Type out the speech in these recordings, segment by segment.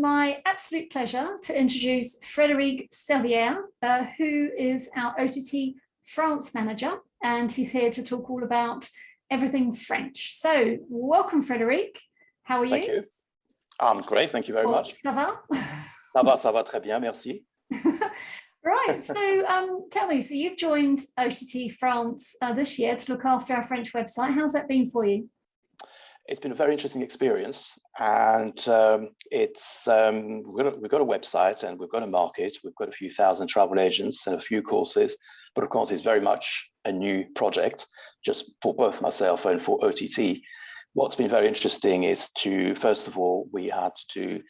my absolute pleasure to introduce Frédéric Servière, who is our OTT France manager, and he's here to talk all about everything French. So welcome, Frédéric. How are you? Thank you. I'm great, thank you very much. Ça va? Ça va très bien, merci. Right, so tell me, so you've joined OTT France this year to look after our French website. How's that been for you? It's been a very interesting experience, and we've got a website and we've got a market. We've got a few thousand travel agents and a few courses, but of course it's very much a new project, just for both myself and for OTT. What's been very interesting is first of all, we had to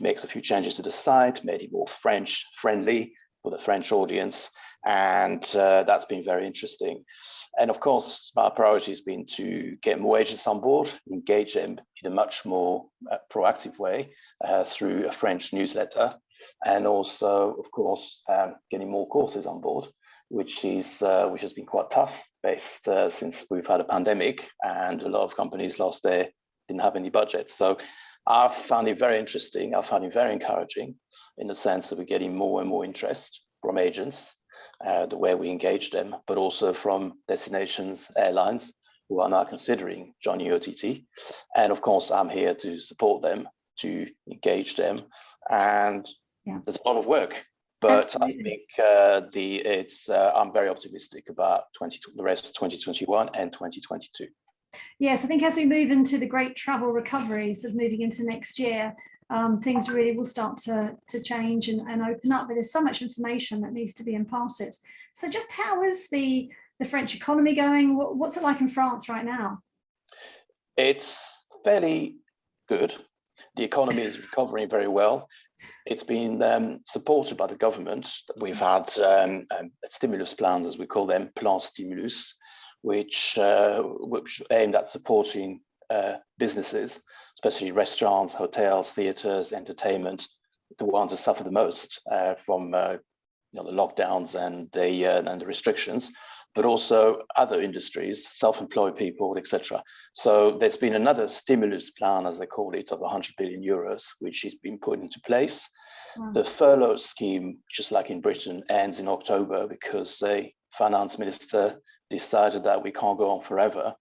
make a few changes to the site, made it more French friendly for the French audience, and that's been very interesting. And of course, my priority has been to get more agents on board, engage them in a much more proactive way through a French newsletter, and also, of course, getting more courses on board, which has been quite tough based since we've had a pandemic and a lot of companies didn't have any budget. So I found it very interesting. I found it very encouraging in the sense that we're getting more and more interest from agents, the way we engage them, but also from destinations, airlines who are now considering joining OTT. And of course, I'm here to support them, to engage them. And there's a lot of work, but absolutely. I think I'm very optimistic about the rest of 2021 and 2022. Yes, I think as we move into the great travel recovery, sort of moving into next year, things really will start to change and open up. But there's so much information that needs to be imparted. So just how is the French economy going? What's it like in France right now? It's fairly good. The economy is recovering very well. It's been supported by the government. We've had stimulus plans, as we call them, plan stimulus, which aimed at supporting businesses, especially restaurants, hotels, theaters, entertainment, the ones that suffer the most from the lockdowns and the restrictions, but also other industries, self-employed people, etc. So there's been another stimulus plan, as they call it, of 100 billion euros, which has been put into place. Wow. The furlough scheme, just like in Britain, ends in October because the finance minister decided that we can't go on forever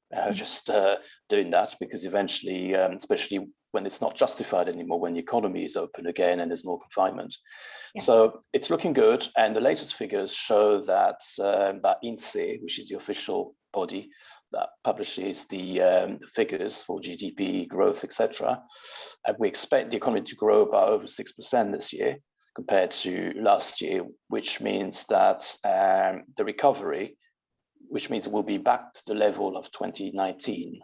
doing that, because eventually, especially when it's not justified anymore, when the economy is open again and there's more confinement. Yeah. So it's looking good. And the latest figures show that by INSEE, which is the official body that publishes the figures for GDP growth, etc., we expect the economy to grow by over 6% this year compared to last year, which means that the recovery, which means we'll be back to the level of 2019,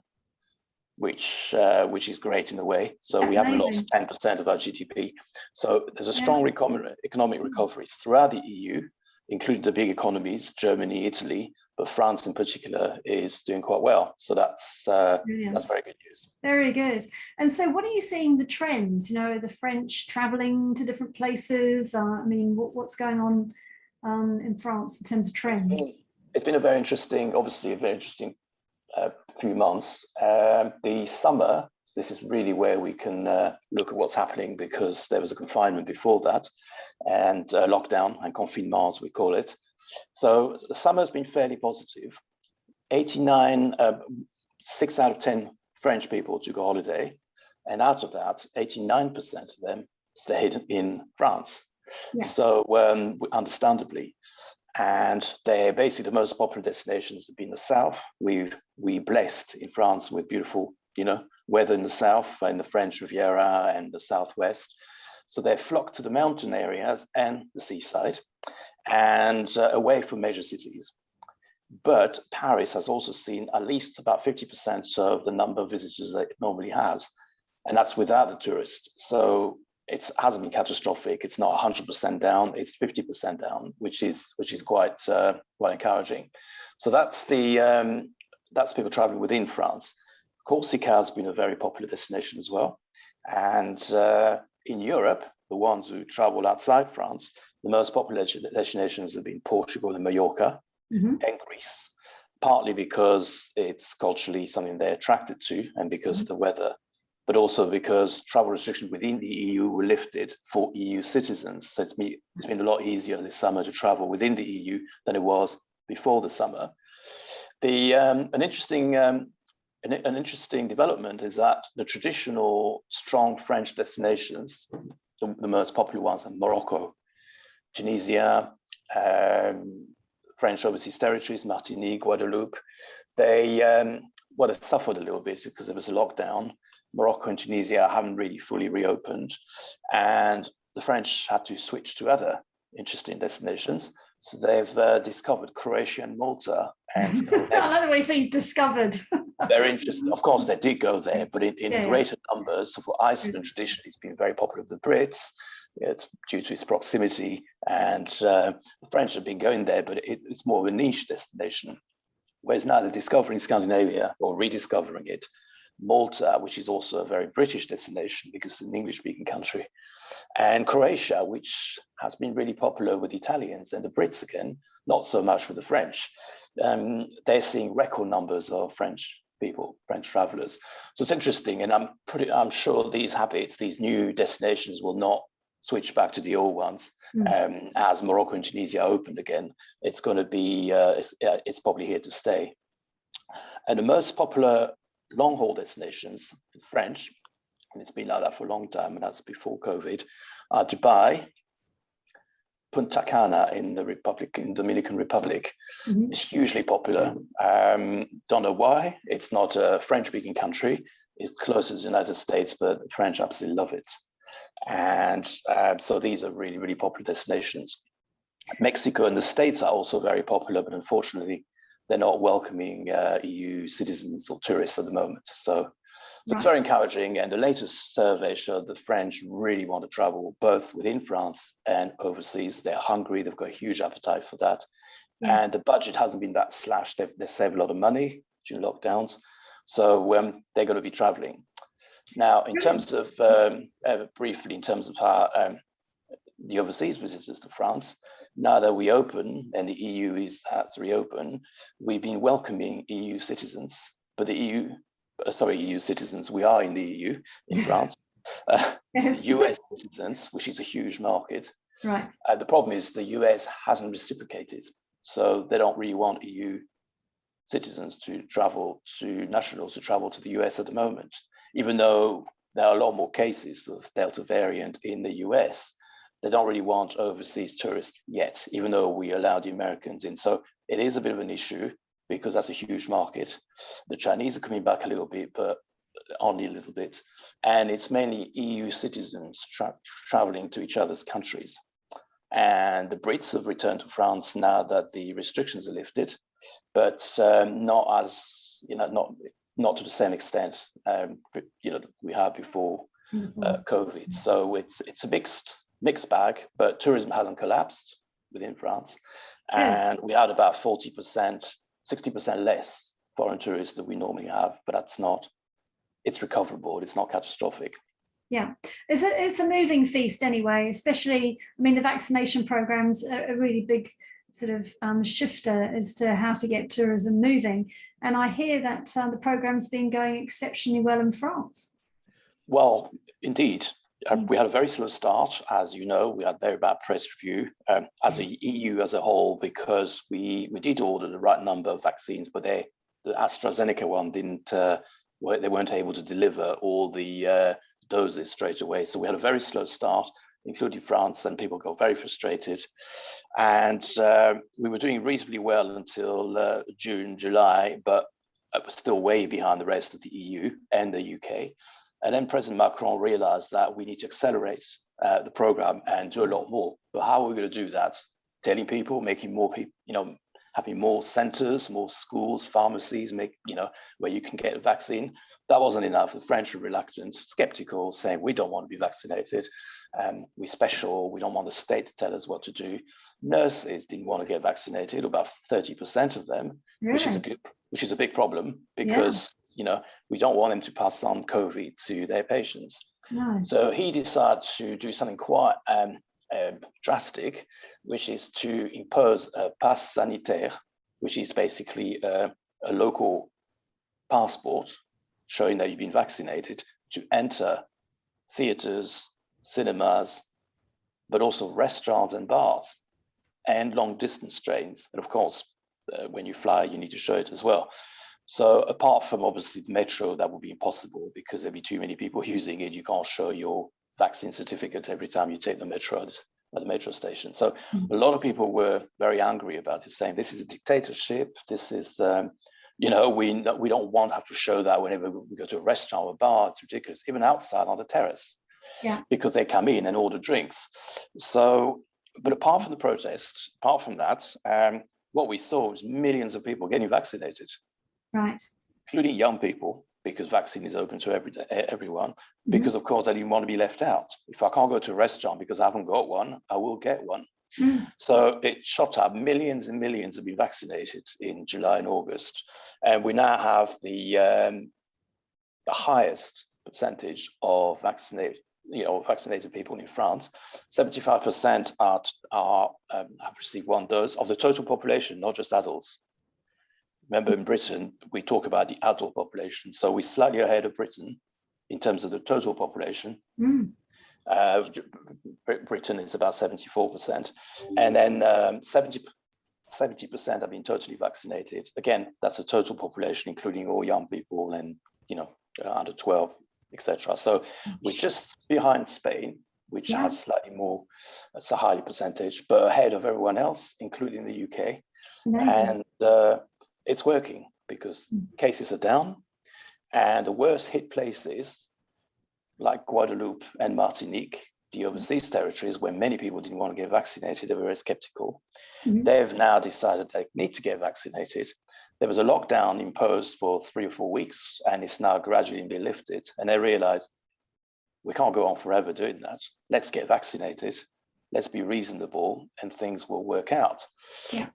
which is great in a way. So that's we haven't lost 10% of our GDP. So there's a strong economic recovery throughout the EU, including the big economies, Germany, Italy, but France in particular is doing quite well. So that's very good news. Very good. And so what are you seeing the trends, the French traveling to different places? I mean, what's going on in France in terms of trends? It's been obviously a very interesting few months. The summer, this is really where we can look at what's happening, because there was a confinement before that, and lockdown and confinement, as we call it. So the summer has been fairly positive. 6 out of 10 French people took a holiday, and out of that, 89% of them stayed in France. Yeah. So understandably. And they're basically the most popular destinations have been the south. We're blessed in France with beautiful, weather in the south, in the French Riviera and the southwest. So they flock to the mountain areas and the seaside, and away from major cities. But Paris has also seen at least about 50% of the number of visitors that it normally has, and that's without the tourists. So it hasn't been catastrophic. It's not 100% down. It's 50% down, which is quite encouraging. So that's people traveling within France. Corsica has been a very popular destination as well. And in Europe, the ones who travel outside France, the most popular destinations have been Portugal and Mallorca and Greece, partly because it's culturally something they're attracted to and because of the weather, but also because travel restrictions within the EU were lifted for EU citizens. So it's been a lot easier this summer to travel within the EU than it was before the summer. An interesting development is that the traditional strong French destinations, the most popular ones are Morocco, Tunisia, French overseas territories, Martinique, Guadeloupe. They suffered a little bit because there was a lockdown. Morocco and Tunisia haven't really fully reopened, and the French had to switch to other interesting destinations. So they've discovered Croatia and Malta. And I like the way you say discovered. Very interesting. Of course, they did go there, but in greater numbers. So for Iceland, traditionally, it's been very popular with the Brits. It's due to its proximity, and the French have been going there, but it's more of a niche destination. Whereas now they're discovering Scandinavia, or rediscovering it. Malta, which is also a very British destination because it's an English-speaking country, and Croatia, which has been really popular with Italians and the Brits again, not so much with the French. They're seeing record numbers of French people, French travelers. So it's interesting, and I'm sure these habits, these new destinations, will not switch back to the old ones. As Morocco and Tunisia opened again. It's going to be, it's probably here to stay. And the most popular long-haul destinations, French, and it's been like that for a long time, and that's before COVID, are Dubai, Punta Cana in the Dominican Republic. It's hugely popular. Don't know why. It's not a French-speaking country. It's closer to the United States, but the French absolutely love it. And so these are really, really popular destinations. Mexico and the States are also very popular, but unfortunately, they're not welcoming EU citizens or tourists at the moment. So it's very encouraging. And the latest survey showed the French really want to travel both within France and overseas. They're hungry. They've got a huge appetite for that. Yes. And the budget hasn't been that slashed. They've saved a lot of money during lockdowns. So they're going to be traveling. Now, in terms of, briefly, in terms of how the overseas visitors to France, now that we open and the EU has to reopen, we've been welcoming EU citizens, but the EU citizens, we are in the EU, in France, yes. US citizens, which is a huge market. Right. The problem is the US hasn't reciprocated, so they don't really want EU citizens to travel, nationals to travel to the US at the moment, even though there are a lot more cases of Delta variant in the US. They don't really want overseas tourists yet, even though we allow the Americans in. So it is a bit of an issue because that's a huge market. The Chinese are coming back a little bit, but only a little bit. And it's mainly EU citizens traveling to each other's countries. And the Brits have returned to France now that the restrictions are lifted, but not as, not to the same extent, that we had before COVID. So it's a mixed bag, but tourism hasn't collapsed within France. And we had about 40%, 60% less foreign tourists than we normally have, but it's recoverable, it's not catastrophic. Yeah, it's a moving feast anyway, especially, the vaccination programs are a really big sort of shifter as to how to get tourism moving. And I hear that the program's been going exceptionally well in France. Well, indeed. We had a very slow start, as you know. We had very bad press review as a EU as a whole, because we did order the right number of vaccines, but the AstraZeneca one they weren't able to deliver all the doses straight away. So we had a very slow start, including France, and people got very frustrated. And we were doing reasonably well until June, July, but it was still way behind the rest of the EU and the UK. And then President Macron realized that we need to accelerate the program and do a lot more. But how are we going to do that? Telling people, making more people, having more centers, more schools, pharmacies, where you can get a vaccine. That wasn't enough. The French were reluctant, skeptical, saying we don't want to be vaccinated. We're special. We don't want the state to tell us what to do. Nurses didn't want to get vaccinated, about 30% of them, really? which is a big problem because we don't want them to pass on COVID to their patients. No. So he decided to do something quite drastic, which is to impose a pass sanitaire, which is basically a local passport, showing that you've been vaccinated to enter theaters, cinemas, but also restaurants and bars and long distance trains. And of course, when you fly, you need to show it as well. So apart from obviously the metro, that would be impossible because there'd be too many people using it. You can't show your vaccine certificate every time you take the metro at the metro station. So a lot of people were very angry about it, saying this is a dictatorship. This is, we don't want to have to show that whenever we go to a restaurant or a bar. It's ridiculous, even outside on the terrace, because they come in and order drinks. So, but apart from the protest, apart from that, what we saw was millions of people getting vaccinated. Right. Including young people, because vaccine is open to everyone, because of course I didn't want to be left out. If I can't go to a restaurant because I haven't got one, I will get one. So it shot up. Millions and millions have been vaccinated in July and August. And we now have the highest percentage of vaccinated people in France. 75% have received one dose of the total population, not just adults. Remember, in Britain, we talk about the adult population. So we're slightly ahead of Britain in terms of the total population. Britain is about 74%. And then 70% have been totally vaccinated. Again, that's a total population, including all young people and, under 12, etc. So we're just behind Spain, which has slightly more, it's a higher percentage, but ahead of everyone else, including the UK. Amazing. And it's working because cases are down, and the worst hit places like Guadeloupe and Martinique, the overseas territories where many people didn't want to get vaccinated, they were very skeptical. They've now decided they need to get vaccinated. There was a lockdown imposed for 3 or 4 weeks, and it's now gradually been lifted. And they realized we can't go on forever doing that. Let's get vaccinated. Let's be reasonable, and things will work out.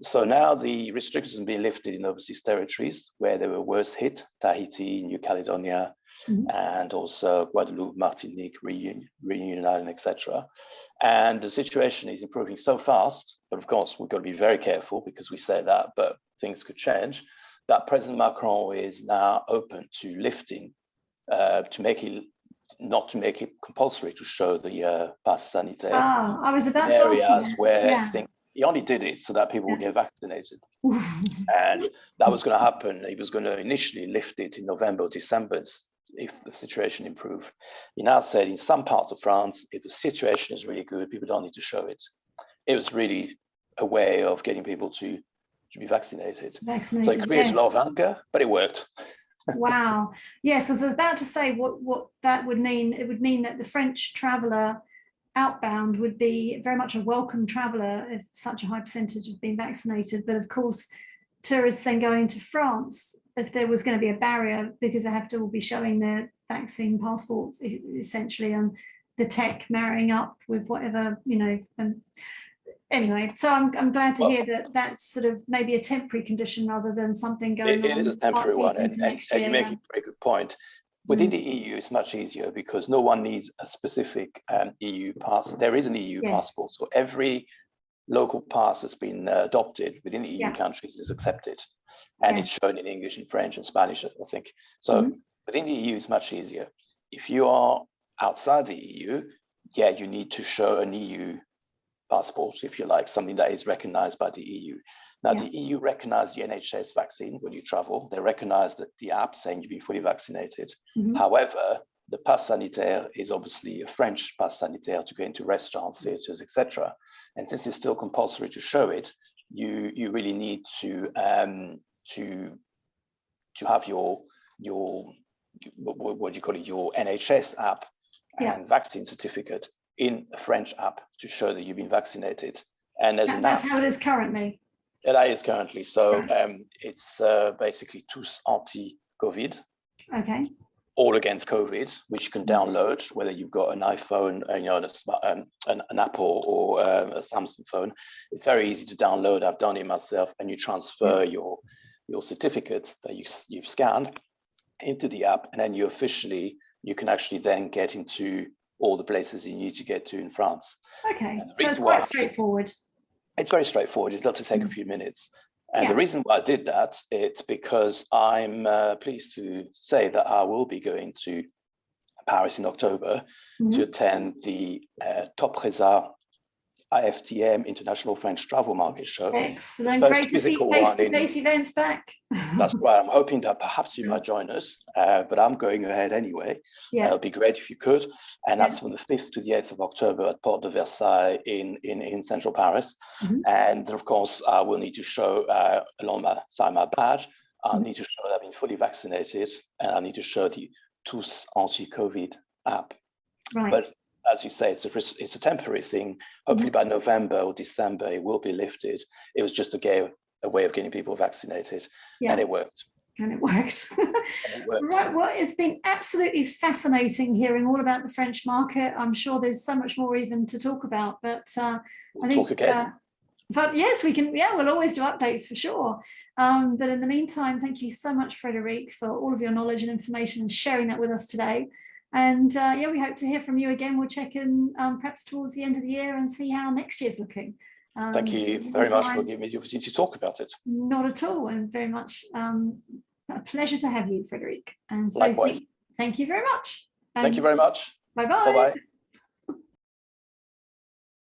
So now the restrictions have been lifted in overseas territories where they were worst hit, Tahiti, New Caledonia, and also Guadeloupe, Martinique, Reunion Island, etc. And the situation is improving so fast, but of course, we've got to be very careful because we say that, but things could change, that President Macron is now open to lifting, not to make it compulsory to show the pass sanitaire. I was about to areas ask you where I think he only did it so that people would get vaccinated. And that was going to happen. He was going to initially lift it in November or December if the situation improved. He now said in some parts of France, if the situation is really good, people don't need to show it. It was really a way of getting people to be vaccinated. So it creates a lot of anger, but it worked. Wow. Yes, I was about to say what that would mean. It would mean that the French traveller outbound would be very much a welcome traveller if such a high percentage have been vaccinated. But of course, tourists then going to France, if there was going to be a barrier because they have to all be showing their vaccine passports essentially, and the tech marrying up with whatever, anyway, so I'm glad to hear that that's sort of maybe a temporary condition rather than something going on. It is a temporary one, and you make a very good point. Within the EU, it's much easier because no one needs a specific EU pass. There is an EU passport, so every local pass that's been adopted within the EU countries is accepted, and it's shown in English and French and Spanish, I think. So within the EU, it's much easier. If you are outside the EU, you need to show an EU passport, if you like, something that is recognized by the EU. Now, the EU recognize the NHS vaccine when you travel. They recognize that the app saying you've been fully vaccinated. However, the pass sanitaire is obviously a French pass sanitaire to go into restaurants, theaters, etc. And since it's still compulsory to show it, you really need to have your what do you call it, your NHS app and vaccine certificate in a French app to show that you've been vaccinated. And there's that's how it is currently. That is currently. So it's basically tous anti-COVID. Okay. All against COVID, which you can download, whether you've got an iPhone, an Apple or a Samsung phone. It's very easy to download. I've done it myself, and you transfer your certificate that you've scanned into the app, and then you can actually then get into all the places you need to get to in France. Okay, so it's quite straightforward. It's very straightforward. It's got to take a few minutes. And the reason why I did that, it's because I'm pleased to say that I will be going to Paris in October to attend the Top Reza IFTM International French Travel Market Show. Excellent. First Great to see physical one face-to-face events back. That's right. I'm hoping that perhaps you might join us, but I'm going ahead anyway. Yeah. It'll be great if you could. And that's from the 5th to the 8th of October at Porte de Versailles in central Paris. And of course, I will need to show alongside my badge, I need to show that I've been fully vaccinated, and I need to show the Tous Anti-COVID app. Right. But as you say, it's a temporary thing. Hopefully by November or December, it will be lifted. It was just a way of getting people vaccinated, and it worked. And it works. Right. Well, it's been absolutely fascinating hearing all about the French market. I'm sure there's so much more even to talk about, but We'll talk again. But yes, we can. Yeah, we'll always do updates for sure. But in the meantime, thank you so much, Frédéric, for all of your knowledge and information and sharing that with us today. And yeah, we hope to hear from you again. We'll check in perhaps towards the end of the year and see how next year's looking. Thank you very much for giving me the opportunity to talk about it. Not at all, and very much a pleasure to have you, Frédéric. And so likewise. thank you very much. Thank you very much. Bye-bye. Bye-bye.